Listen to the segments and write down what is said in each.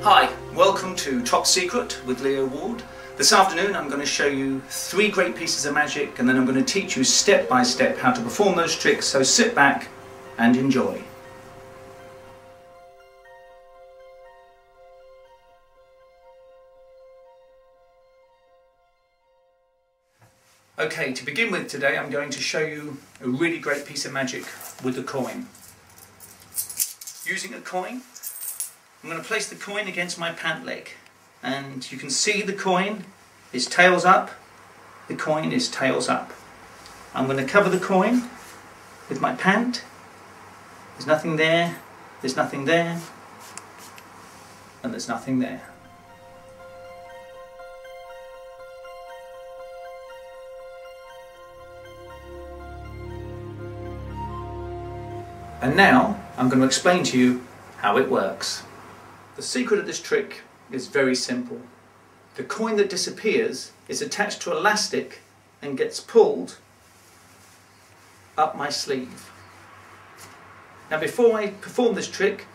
Hi, welcome to Top Secret with Leo Ward. This afternoon I'm going to show you 3 great pieces of magic, and then I'm going to teach you step by step how to perform those tricks, so sit back and enjoy. Okay, to begin with today I'm going to show you a really great piece of magic with a coin. Using a coin, I'm going to place the coin against my pant leg, and you can see the coin is tails up, the coin is tails up. I'm going to cover the coin with my pant. There's nothing there, there's nothing there, and there's nothing there. And now I'm going to explain to you how it works. The secret of this trick is very simple. The coin that disappears is attached to elastic and gets pulled up my sleeve. Now before I perform this trick,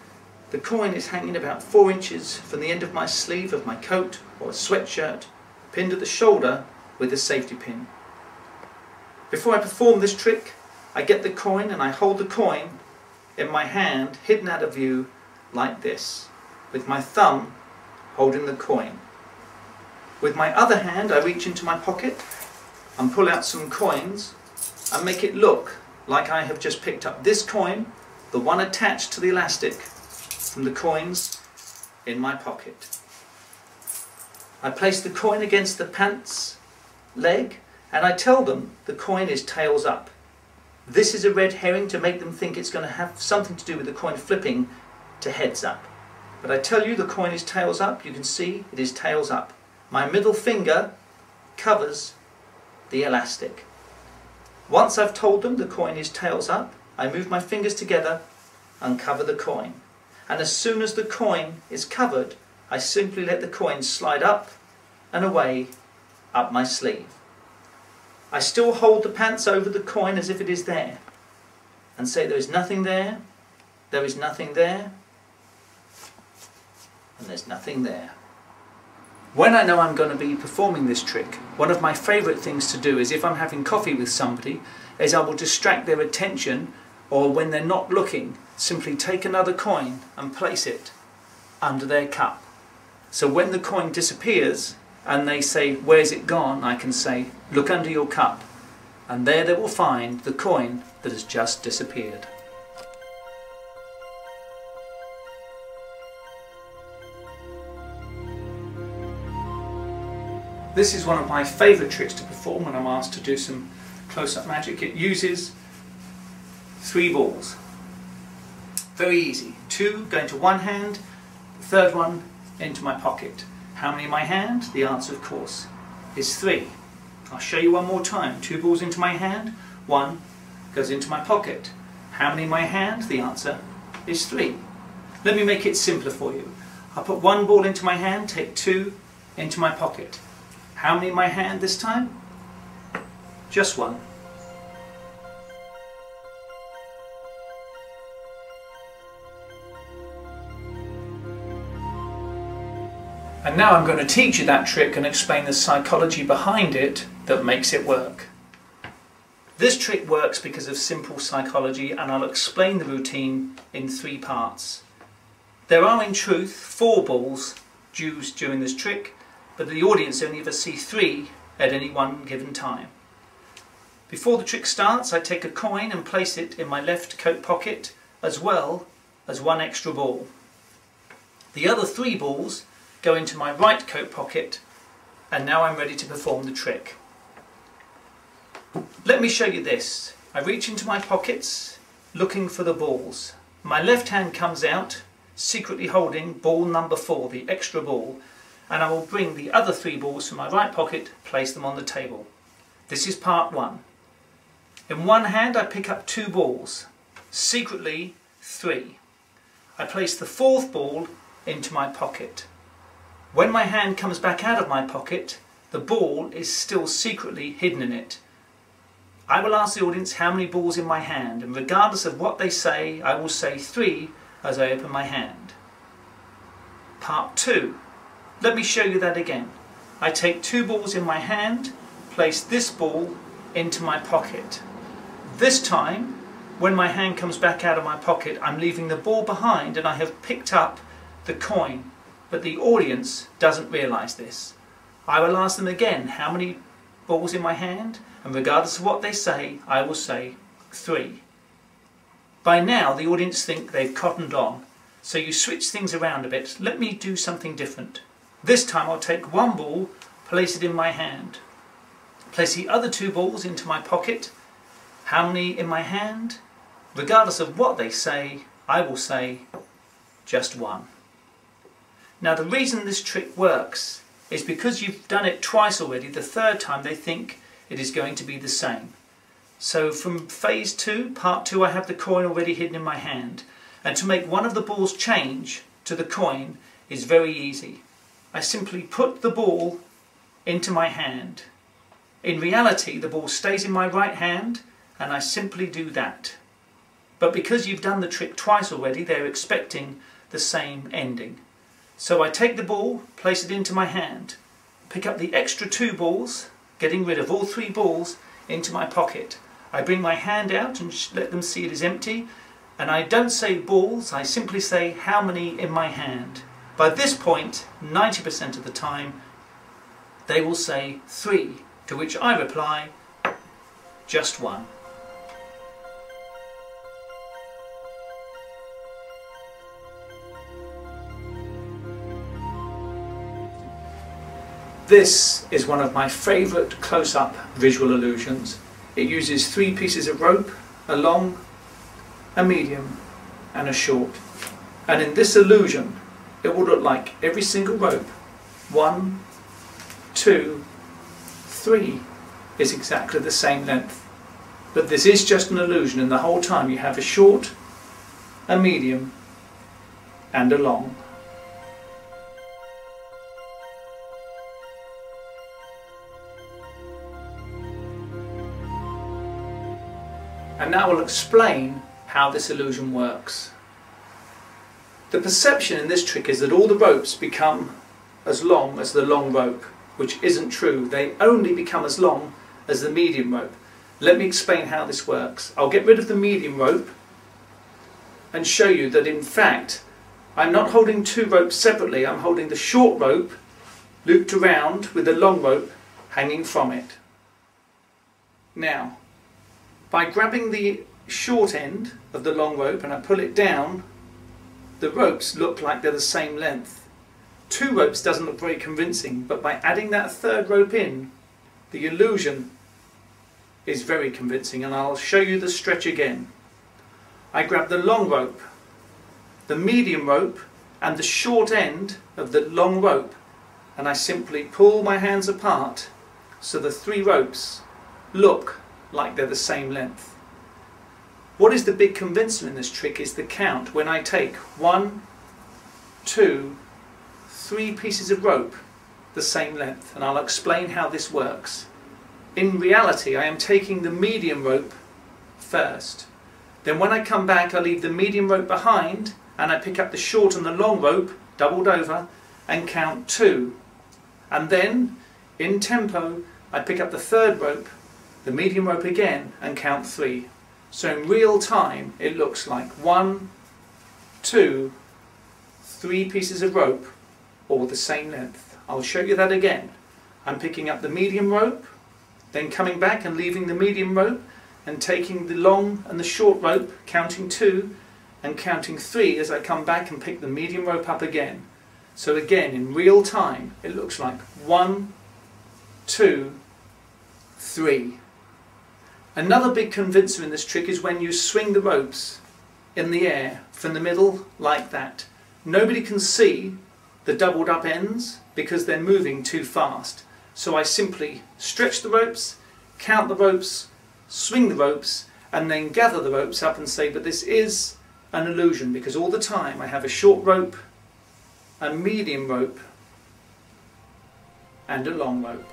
the coin is hanging about 4 inches from the end of my sleeve of my coat or a sweatshirt, pinned at the shoulder with a safety pin. Before I perform this trick, I get the coin and I hold the coin in my hand, hidden out of view, like this, with my thumb holding the coin. With my other hand I reach into my pocket and pull out some coins and make it look like I have just picked up this coin, the one attached to the elastic, from the coins in my pocket. I place the coin against the pants leg and I tell them the coin is tails up. This is a red herring to make them think it's going to have something to do with the coin flipping to heads up. But I tell you the coin is tails up. You can see it is tails up. My middle finger covers the elastic. Once I've told them the coin is tails up, I move my fingers together and cover the coin. And as soon as the coin is covered, I simply let the coin slide up and away up my sleeve. I still hold the pants over the coin as if it is there, and say there is nothing there, there is nothing there, and there's nothing there. When I know I'm going to be performing this trick, one of my favourite things to do is, if I'm having coffee with somebody, is I will distract their attention, or when they're not looking, simply take another coin and place it under their cup. So when the coin disappears and they say, "Where's it gone?" I can say, "Look under your cup," and there they will find the coin that has just disappeared. This is one of my favourite tricks to perform when I'm asked to do some close-up magic. It uses 3 balls. Very easy. 2 go into one hand, the third one into my pocket. How many in my hand? The answer, of course, is 3. I'll show you one more time. 2 balls into my hand, 1 goes into my pocket. How many in my hand? The answer is 3. Let me make it simpler for you. I'll put 1 ball into my hand, take 2 into my pocket. How many in my hand this time? Just 1. And now I'm going to teach you that trick and explain the psychology behind it that makes it work. This trick works because of simple psychology, and I'll explain the routine in 3 parts. There are in truth 4 balls used during this trick, but the audience only ever see 3 at any one given time. Before the trick starts, I take a coin and place it in my left coat pocket, as well as 1 extra ball. The other 3 balls go into my right coat pocket, and now I'm ready to perform the trick. Let me show you this. I reach into my pockets looking for the balls. My left hand comes out, secretly holding ball number 4, the extra ball, and I will bring the other 3 balls from my right pocket, place them on the table. This is part 1. In one hand I pick up 2 balls, secretly 3. I place the 4th ball into my pocket. When my hand comes back out of my pocket, the ball is still secretly hidden in it. I will ask the audience how many balls in my hand, and regardless of what they say, I will say 3 as I open my hand. Part 2. Let me show you that again. I take 2 balls in my hand, place this ball into my pocket. This time, when my hand comes back out of my pocket, I'm leaving the ball behind and I have picked up the coin, but the audience doesn't realise this. I will ask them again how many balls in my hand, and regardless of what they say, I will say 3. By now the audience think they've cottoned on, so you switch things around a bit. Let me do something different. This time I'll take 1 ball, place it in my hand, place the other 2 balls into my pocket. How many in my hand? Regardless of what they say, I will say just 1. Now the reason this trick works is because you've done it twice already. The third time they think it is going to be the same. So from phase 2, part 2, I have the coin already hidden in my hand. And to make one of the balls change to the coin is very easy. I simply put the ball into my hand. In reality, the ball stays in my right hand, and I simply do that. But because you've done the trick twice already, they're expecting the same ending. So I take the ball, place it into my hand, pick up the extra 2 balls, getting rid of all 3 balls, into my pocket. I bring my hand out and let them see it is empty, and I don't say balls, I simply say how many in my hand. By this point, 90% of the time, they will say 3, to which I reply, just 1. This is one of my favourite close-up visual illusions. It uses 3 pieces of rope, a long, a medium and a short. And in this illusion it will look like every single rope, 1, 2, 3, is exactly the same length. But this is just an illusion, and the whole time you have a short, a medium and a long. And now I'll explain how this illusion works. The perception in this trick is that all the ropes become as long as the long rope, which isn't true. They only become as long as the medium rope. Let me explain how this works. I'll get rid of the medium rope and show you that in fact I'm not holding 2 ropes separately. I'm holding the short rope looped around with the long rope hanging from it. Now, by grabbing the short end of the long rope and I pull it down, the ropes look like they're the same length. 2 ropes doesn't look very convincing, but by adding that 3rd rope in, the illusion is very convincing, and I'll show you the stretch again. I grab the long rope, the medium rope and the short end of the long rope, and I simply pull my hands apart so the 3 ropes look like they're the same length. What is the big convincer in this trick is the count. When I take 1, 2, 3 pieces of rope the same length, and I'll explain how this works. In reality, I am taking the medium rope first. Then when I come back, I leave the medium rope behind and I pick up the short and the long rope doubled over and count 2. And then, in tempo, I pick up the 3rd rope, the medium rope again, and count 3. So in real time it looks like 1, 2, 3 pieces of rope all the same length. I'll show you that again. I'm picking up the medium rope, then coming back and leaving the medium rope and taking the long and the short rope, counting 2 and counting 3 as I come back and pick the medium rope up again. So again, in real time it looks like 1, 2, 3. Another big convincer in this trick is when you swing the ropes in the air from the middle like that. Nobody can see the doubled up ends because they're moving too fast. So I simply stretch the ropes, count the ropes, swing the ropes, and then gather the ropes up and say, but this is an illusion because all the time I have a short rope, a medium rope, and a long rope.